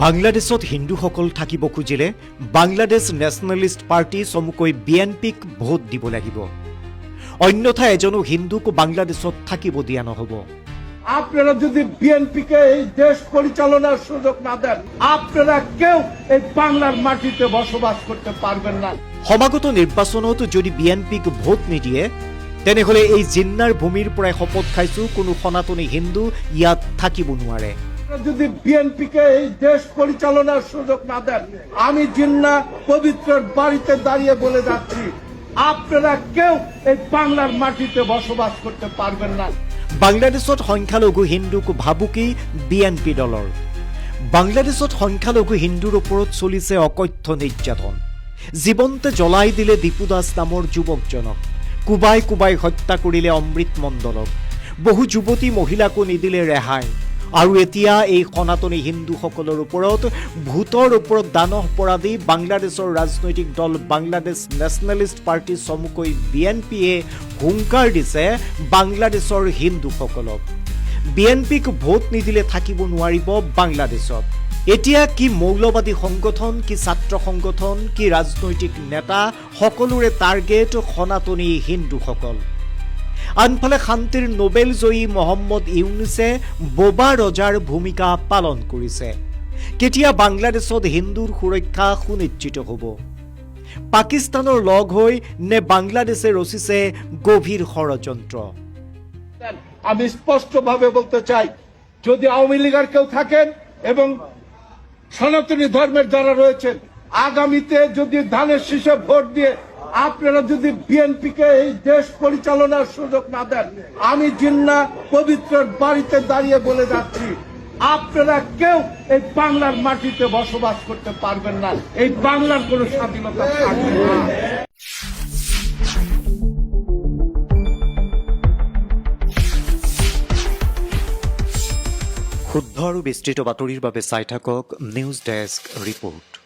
বাংলাদেশত হিন্দুসকল থাকিব খুজিলে বাংলাদেশ ন্যাশনালিষ্ট পাৰ্টি চমুকৈ বিএনপিক ভোট দিব লাগিব। অন্যথা এজনো হিন্দুক বাংলাদেশত থাকিব দিয়া নহব। আপনারা যদি বিএনপিকে এই দেশ পরিচালনার সুযোগ না দেন, আপনারা কেউ এই বাংলার মাটিতে বসবাস করতে পারবেন না। সমাগত নিৰ্বাচনত যদি বিএনপিক ভোট নিদিয়ে তেনেহলে এই জিন্নাৰ ভূমিৰ পৰাই শপত খাইছো কোনো সনাতনী হিন্দু ইয়াত থাকিব নোৱাৰে। যদি বিএনপিকে এই দেশ পরিচালনার সুযোগ না দেন, আমি জিন্না পবিত্রের বাড়িতে দাঁড়িয়ে বলে যাচ্ছি, আপনারা কেউ এই বাংলার মাটিতে বসবাস করতে পারবেন না। বাংলাদেশত সংখ্যালঘু হিন্দুক ভাবুকি বিএনপি দলৰ। বাংলাদেশত সংখ্যালঘু হিন্দুৰ ওপৰত চলিছে অকথ্য নিৰ্যাতন। জীৱন্তে জ্বলাই দিলে দীপু দাস নামৰ যুৱকজনক, কোবাই কোবাই হত্যা কৰিলে অমৃত মণ্ডলক, বহু যুৱতী মহিলাকো নিদিলে ৰেহাই। আৰু এতিয়া এই সনাতনী হিন্দুসকলৰ ওপৰত ভোটৰ ওপৰত দানহ পৰা দি বাংলাদেশৰ ৰাজনৈতিক দল বাংলাদেশ নেশ্যনেলিষ্ট পাৰ্টি চমুকৈ বিএনপিয়ে হুংকাৰ দিছে বাংলাদেশৰ হিন্দুসকলক। বিএনপিক ভোট নিদিলে থাকিব নোৱাৰিব বাংলাদেশত। এতিয়া কি মৌলবাদী সংগঠন, কি ছাত্ৰ সংগঠন, কি ৰাজনৈতিক নেতা, সকলোৰে টাৰ্গেট সনাতনী হিন্দুসকল। আনফালে শান্তিৰ নোবেল জয়ী মহম্মদ ইউনুছে বোবা ৰজাৰ ভূমিকা পালন কৰিছে। কেতিয়া বাংলাদেশত হিন্দুৰ সুৰক্ষা সুনিশ্চিত হ'ব? পাকিস্তানৰ লগ হৈ নে বাংলাদেশে ৰচিছে গভীৰ ষড়যন্ত্র? আমি স্পষ্টভাবে বলতে চাই, যদি আওয়ামী লীগের কেউ থাকেন এবং সনাতনী ধর্মের যারা রয়েছেন, আগামীতে যদি ধানের শীষে ভোট দিয়ে আপনারা যদি বিএনপিকে এই দেশ পরিচালনার সুযোগ না দেন, আমি জিন্না পবিত্রের বাড়িতে দাঁড়িয়ে বলে যাচ্ছি, আপনারা কেউ এই বাংলার মাটিতে বসবাস করতে পারবেন না। এই বাংলার কোনো স্বাধীনতা থাকবে না। শুদ্ধ আৰু বিস্তৃত বাতৰিৰ বাবে চাই থাকক নিউজ ডেস্ক ৰিপোৰ্ট।